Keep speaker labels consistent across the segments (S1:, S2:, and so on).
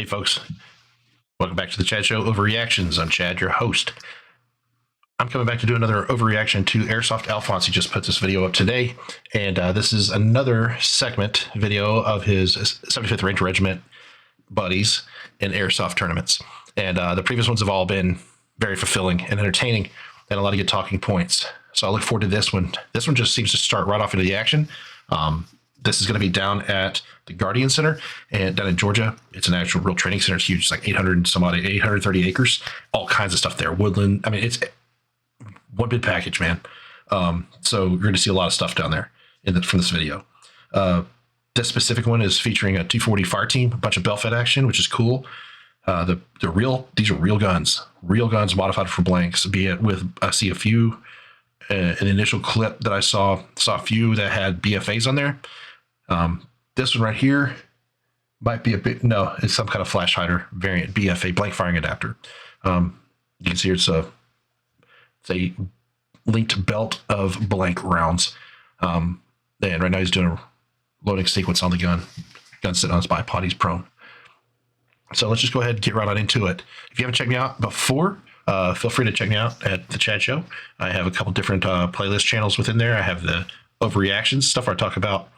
S1: Hey folks, welcome back to the Chad Show Overreactions. I'm Chad, your host. I'm coming back to do another overreaction to Airsoft. Alphonse, he just put this video up today, and this is another segment video of his 75th Ranger Regiment buddies in Airsoft tournaments. And the previous ones have all been very fulfilling and entertaining and a lot of good talking points. So I look forward to this one. This one just seems to start right off into the action. This is going to be down at the Guardian Center and down in Georgia. It's an actual real training center. It's huge. It's like 830 acres, all kinds of stuff there. Woodland. I mean, it's one big package, man. So you're going to see a lot of stuff down there from this video. This specific one is featuring a 240 fire team, a bunch of belt fed action, which is cool. These are real guns modified for blanks, be it with, I see a few, an initial clip that I saw a few that had BFAs on there. This one right here might be no, it's some kind of flash hider variant, BFA, blank firing adapter. You can see it's a linked belt of blank rounds. And right now he's doing a loading sequence on the gun. Gun sitting on his bipod, he's prone. So let's just go ahead and get right on into it. If you haven't checked me out before, feel free to check me out at the Chad Show. I have a couple different playlist channels within there. I have the overreactions stuff where I talk about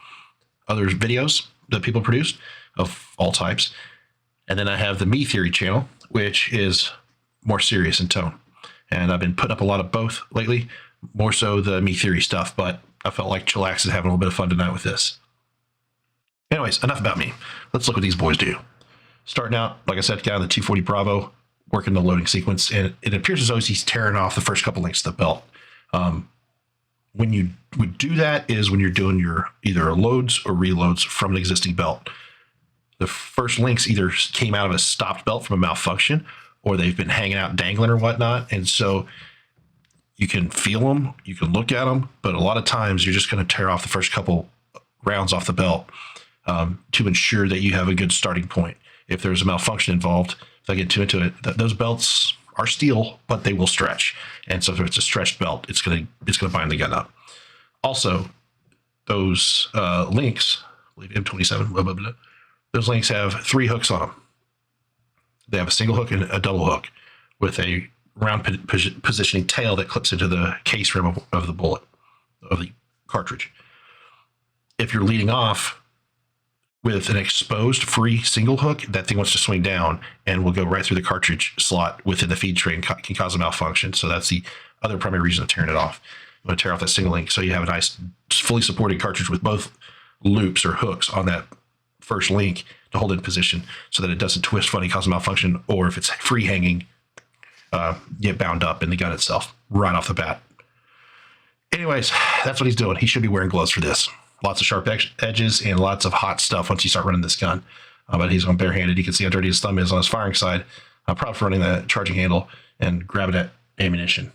S1: other videos that people produced of all types. And then I have the Me Theory channel, which is more serious in tone. And I've been putting up a lot of both lately, more so the Me Theory stuff, but I felt like Chillax is having a little bit of fun tonight with this. Anyways, enough about me. Let's look what these boys do. Starting out, like I said, guy on the 240 Bravo, working the loading sequence, and it appears as though he's tearing off the first couple links of the belt. When you would do that is when you're doing your either loads or reloads from an existing belt. The first links either came out of a stopped belt from a malfunction, or they've been hanging out dangling or whatnot, and so you can feel them, you can look at them, but a lot of times you're just going to tear off the first couple rounds off the belt to ensure that you have a good starting point. If there's a malfunction involved, if I get too into it, those belts are steel, but they will stretch. And so if it's a stretched belt, it's gonna bind the gun up. Also, those links, I believe M27, blah, blah, blah, those links have 3 hooks on them. They have a single hook and a double hook with a round positioning tail that clips into the case rim of the bullet, of the cartridge. If you're leading off with an exposed free single hook, that thing wants to swing down and will go right through the cartridge slot within the feed tray and can cause a malfunction. So that's the other primary reason of tearing it off. You want to tear off that single link so you have a nice fully supported cartridge with both loops or hooks on that first link to hold it in position so that it doesn't twist funny, cause a malfunction, or if it's free hanging, get bound up in the gun itself right off the bat. Anyways, that's what he's doing. He should be wearing gloves for this. Lots of sharp edges and lots of hot stuff once you start running this gun. But he's on barehanded. You can see how dirty his thumb is on his firing side. Probably for running the charging handle and grabbing at ammunition.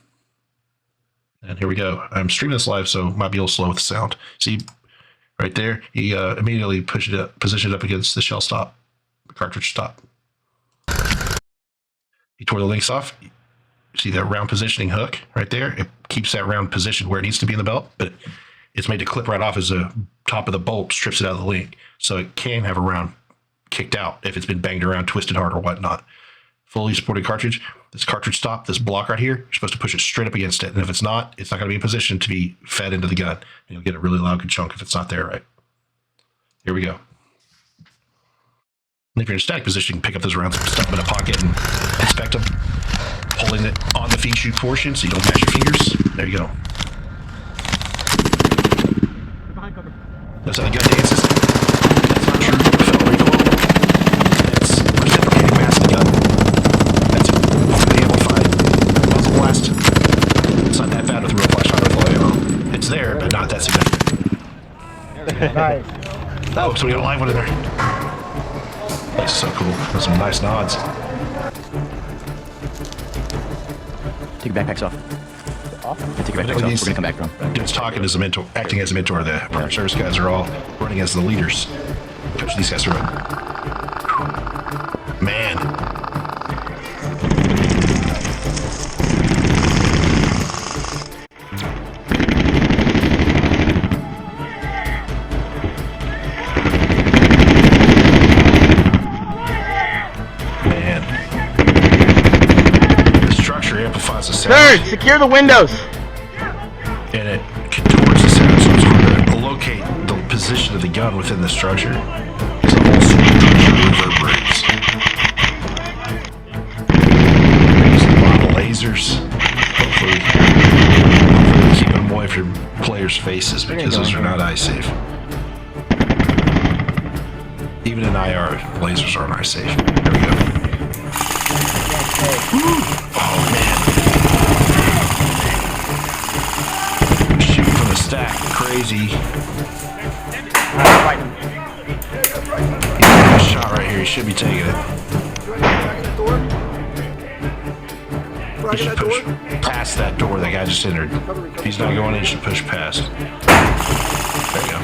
S1: And here we go. I'm streaming this live, so it might be a little slow with the sound. See, right there, he immediately positioned it up against the shell stop, the cartridge stop. He tore the links off. See that round positioning hook right there? It keeps that round positioned where it needs to be in the belt, but it's made to clip right off as the top of the bolt strips it out of the link. So it can have a round kicked out if it's been banged around, twisted hard or whatnot. Fully supported cartridge. This cartridge stop, this block right here, you're supposed to push it straight up against it. And if it's not going to be in position to be fed into the gun. And you'll get a really loud good chunk if it's not there right. Here we go. And if you're in a static position, you can pick up those rounds, stuff them in a pocket and inspect them. Holding it on the feed shoot portion so you don't mash your fingers. There you go. Notice how the gun dances? That's not true. Federal recoil. It's reciprocating mass of the gun. That's fully amplified. Muzzle blast. It's not that bad with a real flashlight rifle ammo. It's there, but not that significant.
S2: Nice.
S1: Oh, so we got a live one in there. That's so cool. There's some nice nods.
S3: Take your backpacks off. Take your backpacks off. We're gonna come back from.
S1: Dude's talking as a mentor, acting as a mentor. The partner service guys are all running as the leaders. Coach these guys through it. Man. cause a sound.
S2: Third, secure the windows.
S1: And it contorts the sound, so it's hard to locate the position of the gun within the structure. Because the whole structure reverberates. There's a lot of lasers. Hopefully keep them away from players' faces because those are not eye safe. Even in IR, lasers aren't eye safe. There we go. Oh man. Shooting from the stack, crazy. He's got a shot right here, he should be taking it. He should push past that door that guy just entered. If he's not going in, he should push past. There you go.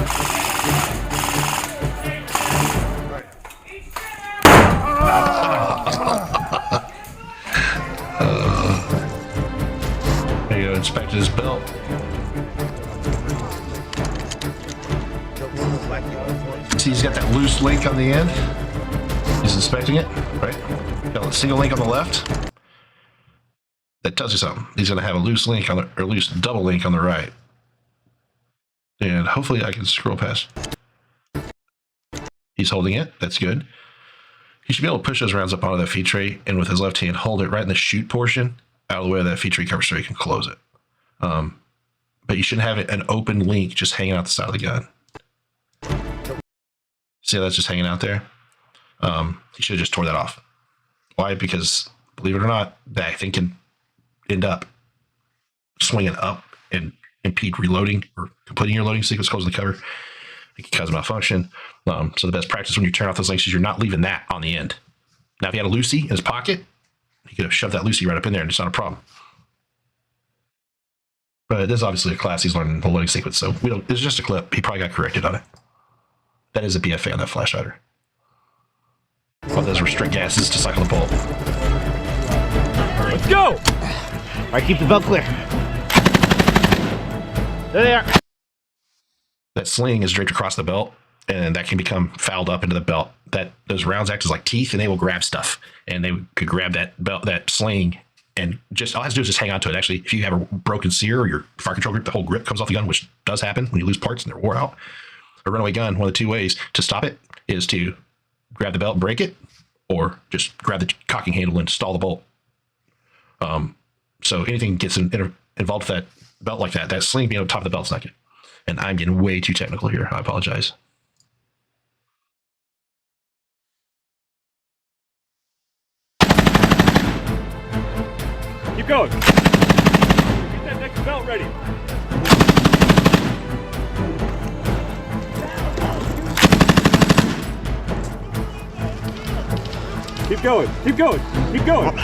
S1: There you go, inspected his belt. See, he's got that loose link on the end. He's inspecting it, right? Got a single link on the left. That tells you something. He's going to have a loose link on the, or loose double link on the right. And hopefully I can scroll past. He's holding it. That's good. He should be able to push those rounds up onto that feed tray and with his left hand hold it right in the shoot portion out of the way of that feed tray cover so he can close it. But you shouldn't have it an open link just hanging out the side of the gun. See how that's just hanging out there? He should have just tore that off. Why? Because, believe it or not, that thing can end up swinging up and impede reloading or completing your loading sequence, closing the cover. It can cause malfunction. So the best practice when you turn off those links is you're not leaving that on the end. Now, if he had a Lucy in his pocket, he could have shoved that Lucy right up in there and it's not a problem. But this is obviously a class he's learning the loading sequence, so we don't, it's just a clip. He probably got corrected on it. That is a BFA on that flash hider. All those restrict gases to cycle the bolt.
S2: Let's go. All right, keep the belt clear. There they are.
S1: That sling is draped across the belt, and that can become fouled up into the belt. That those rounds act as like teeth, and they will grab stuff. And they could grab that belt, that sling, and just all it has to do is just hang on to it. Actually, if you have a broken sear or your fire control grip, the whole grip comes off the gun, which does happen when you lose parts and they're wore out. A runaway gun, one of the two ways to stop it is to grab the belt and break it, or just grab the cocking handle and install the bolt. So anything gets involved with that belt like that, that sling being on top of the belt's not good. And I'm getting way too technical here. I apologize.
S2: Keep going. Get that next belt ready. Keep going. Keep going. Keep going.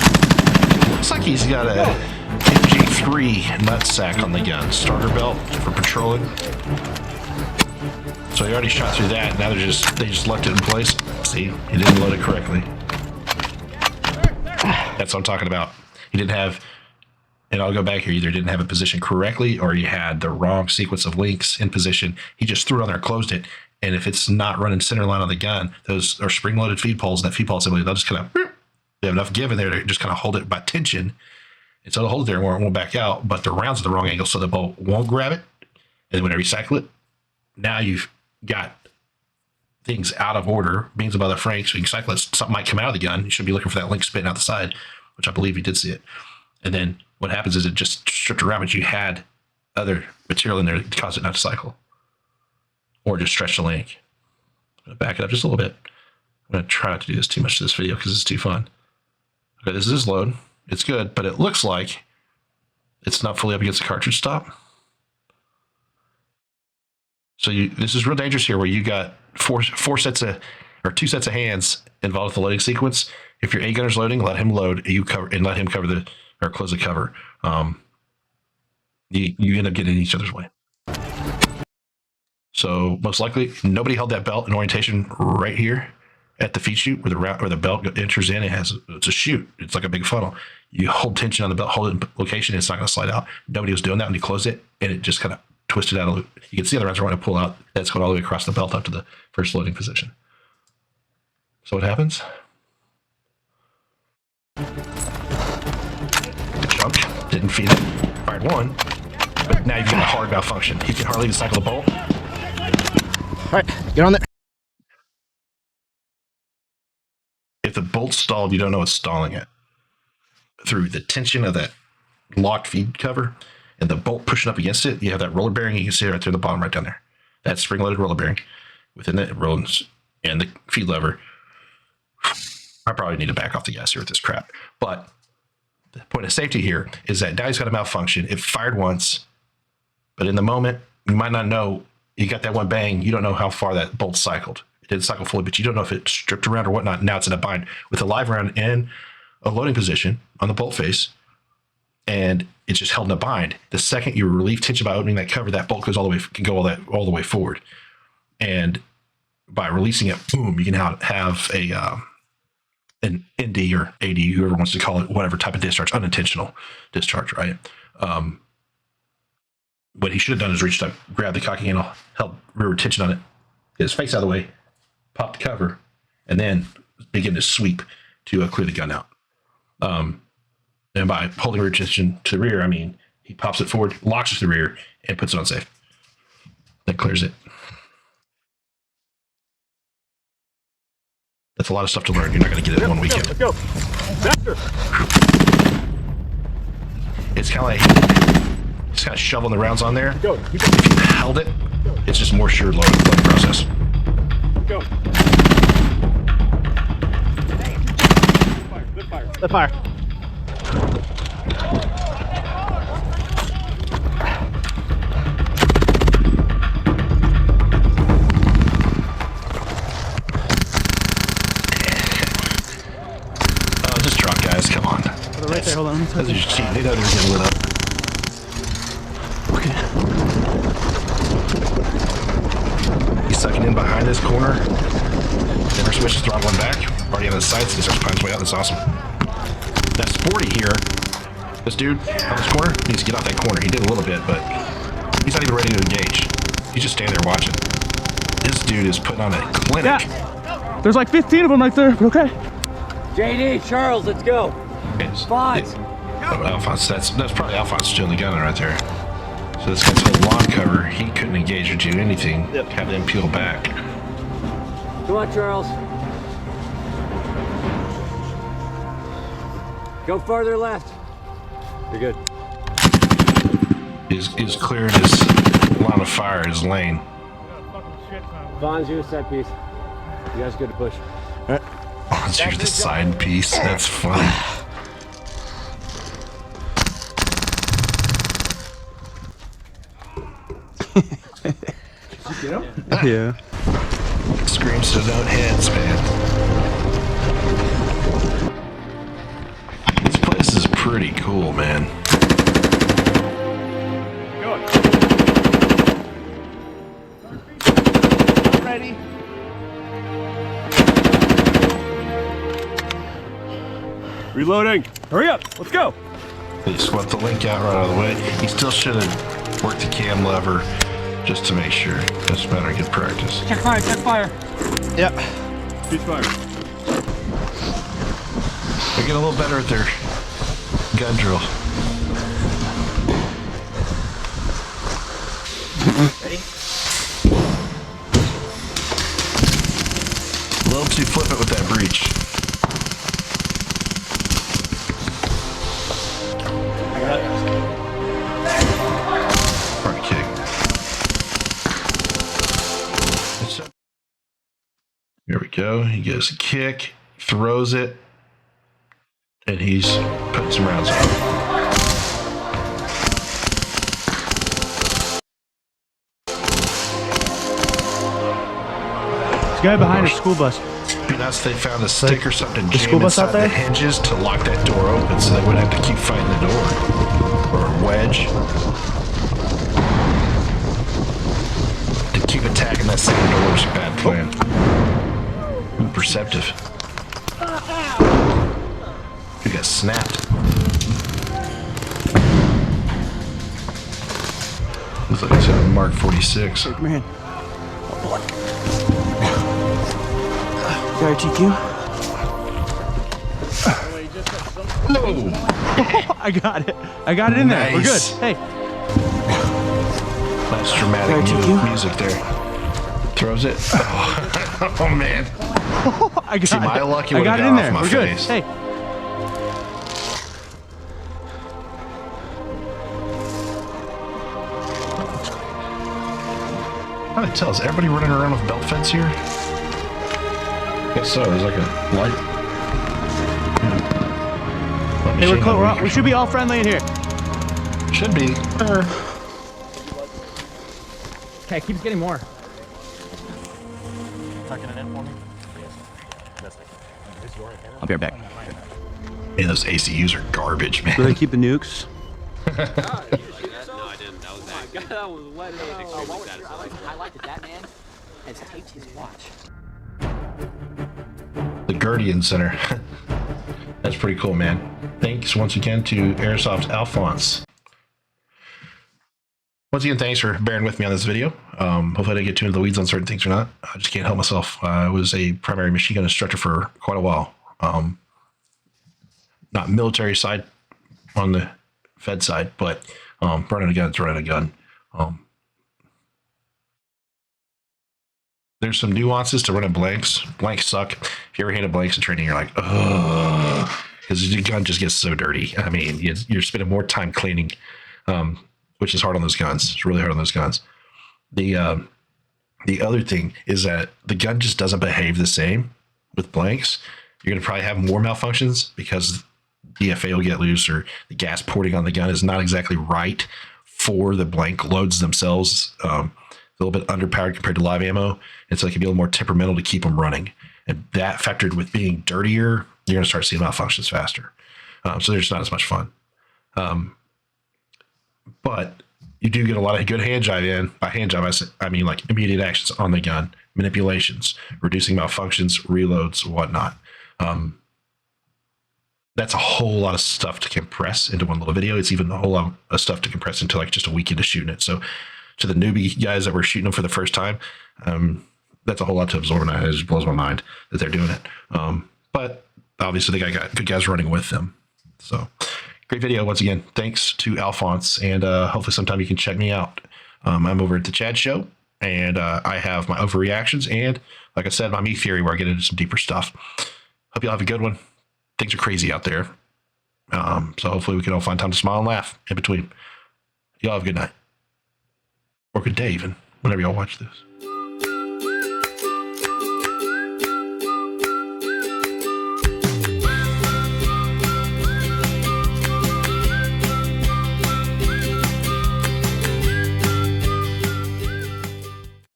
S1: Looks like he's got a MG3 nutsack on the gun. Starter belt for patrolling. So he already shot through that. Now they just left it in place. See, he didn't load it correctly. That's what I'm talking about. He didn't have, and I'll go back here, either didn't have it positioned correctly or he had the wrong sequence of links in position. He just threw it on there and closed it. And if it's not running center line on the gun, those are spring-loaded feed poles, and that feed pole assembly, they'll just kind of, they have enough give in there to just kind of hold it by tension. And so they'll hold it there and it won't back out, but the round's at the wrong angle, so the bolt won't grab it. And then when I recycle it, now you've got things out of order, beams above the frame, so you can cycle it. Something might come out of the gun. You should be looking for that link spitting out the side, which I believe you did see it. And then what happens is it just stripped around, but you had other material in there that caused it not to cycle. Or just stretch the link. I'm going to back it up just a little bit. I'm going to try not to do this too much to this video because it's too fun. Okay, this is his load. It's good, but it looks like it's not fully up against the cartridge stop. So this is real dangerous here where you got two sets of hands involved with the loading sequence. If your A gunner's loading, let him load, let him cover or close the cover. You end up getting in each other's way. So most likely nobody held that belt in orientation right here at the feed chute where the belt enters in. It's a chute. It's like a big funnel. You hold tension on the belt, hold it in location. It's not going to slide out. Nobody was doing that when you closed it, and it just kind of twisted out. You can see the rounds are going to pull out. That's going all the way across the belt up to the first loading position. So what happens? Chunk. defeated it. Fired one, but now you've got a hard malfunction. He can hardly even cycle the bolt.
S3: All right, get on there.
S1: If the bolt's stalled, you don't know it's stalling it. Through the tension of that locked feed cover and the bolt pushing up against it, you have that roller bearing. You can see it right there at the bottom, right down there. That spring-loaded roller bearing within the rolls and the feed lever. I probably need to back off the gas here with this crap. But the point of safety here is that now he's got a malfunction. It fired once, but in the moment, you might not know. You got that one bang. You don't know how far that bolt cycled. It didn't cycle fully, but you don't know if it stripped around or whatnot. Now it's in a bind with a live round in a loading position on the bolt face, and it's just held in a bind. The second you relieve tension by opening that cover, that bolt goes all the way, can go all the way forward. And by releasing it, boom, you can have a an ND or AD, whoever wants to call it, whatever type of discharge, unintentional discharge, right? What he should have done is reached up, grabbed the cocking handle, held rear tension on it, get his face out of the way, pop the cover, and then begin to sweep to clear the gun out. And by holding rear tension to the rear, I mean he pops it forward, locks it to the rear, and puts it on safe. That clears it. That's a lot of stuff to learn. You're not going to get it in one weekend.
S2: Let's go. Faster.
S1: It's kind of like just kind of shoveling the rounds on there.
S2: Go.
S1: If you held it, it's just more sure loading process.
S2: Go. Good fire.
S3: Let fire.
S1: Oh, just drop, guys. Come on.
S3: Right there, hold on.
S1: Those are just cheap. They know they're getting lit up.
S3: Okay.
S1: He's sucking in behind this corner. Never switches, throttling back. Already on the sights. He starts climbing his way out. That's awesome. That Sporty here, this dude on this corner, needs to get off that corner. He did a little bit, but he's not even ready to engage. He's just standing there watching. This dude is putting on a clinic.
S3: Yeah. There's like 15 of them right there, but okay.
S2: JD, Charles, let's go. Fonz.
S1: Oh, Alphonse. That's probably Alphonse stealing the gun right there. So this guy's whole lawn cover, he couldn't engage or do anything.
S3: Yep.
S1: Have them peel back.
S2: Come on, Charles. Go farther left. You're good.
S1: He's clearing his line of fire, his lane.
S2: Fonz, you a set piece. You guys good to push.
S1: Oh, you're the side piece. That's funny.
S2: Did you get him?
S3: Yeah.
S1: Screams so don't heads, man. This place is pretty cool, man.
S2: Go.
S3: Ready?
S2: Reloading. Hurry up. Let's go.
S1: He swept the link out right out of the way. He still should have worked the cam lever just to make sure. That's better, good practice.
S2: Check fire. Check fire.
S3: Yep.
S2: Cease fire.
S1: They're getting a little better at their gun drill.
S3: Ready?
S1: A little too flippant with that breech. Front kick. Here we go. He gets a kick, throws it, and he's putting some rounds on.
S3: This guy behind a school bus.
S1: Be nice if they found a stick or something
S3: the
S1: jammed
S3: school bus out
S1: inside the
S3: there?
S1: hinges to lock that door open so they wouldn't have to keep fighting the door. Or a wedge. To keep attacking that same door is a bad plan. Ooh, perceptive. You got snapped. Looks like he's got a Mark 46.
S3: Come here. Sorry, TQ.
S1: Whoa!
S4: I got it. I got it in there. We're good.
S1: Nice.
S4: Hey.
S1: Nice dramatic music there. Throws it. Oh, oh man.
S4: I got
S1: See,
S4: it.
S1: my luck, you
S4: I
S1: would
S4: got
S1: have
S4: it in
S1: got
S4: there.
S1: off my
S4: We're
S1: face.
S4: good. Hey.
S1: How do I tell? Is everybody running around with belt fence here? Guess so. There's like a light.
S4: Hey, we're close. We should be all friendly in here.
S1: Should be.
S4: Okay, it keeps getting more. I'll be right back.
S1: Man, those ACUs are garbage, man.
S4: Do they keep the nukes?
S5: No, I didn't. That was that. That was wet. Extremely satisfying.
S3: Highlighted that man has taped his watch.
S1: The Guardian Center. That's pretty cool, man. Thanks once again to Airsoft Alphonse. Once again, thanks for bearing with me on this video. Hopefully I didn't get too into the weeds on certain things or not. I just can't help myself. I was a primary machine gun instructor for quite a while. Not military side, on the Fed side, but running a gun is running a gun. There's some nuances to running blanks. Blanks suck. If you ever handed blanks in training, you're like, ugh, because your gun just gets so dirty. I mean, you're spending more time cleaning, which is hard on those guns. It's really hard on those guns. The other thing is that the gun just doesn't behave the same with blanks. You're going to probably have more malfunctions because DFA will get loose, or the gas porting on the gun is not exactly right for the blank loads themselves. A little bit underpowered compared to live ammo. And so it can be a little more temperamental to keep them running. And that factored with being dirtier, you're going to start seeing malfunctions faster. So there's not as much fun. But you do get a lot of good hand jive in. By hand jive, I mean like immediate actions on the gun, manipulations, reducing malfunctions, reloads, whatnot. That's a whole lot of stuff to compress into one little video. It's even a whole lot of stuff to compress into like just a weekend of shooting it. So to the newbie guys that were shooting them for the first time, that's a whole lot to absorb, and it just blows my mind that they're doing it. But obviously they got good guys running with them. So great video once again. Thanks to Alphonse, and hopefully sometime you can check me out. I'm over at the Chad Show, and I have my overreactions and, like I said, my me theory, where I get into some deeper stuff. Hope y'all have a good one. Things are crazy out there. So hopefully we can all find time to smile and laugh in between. Y'all have a good night. Or good day even, whenever y'all watch this.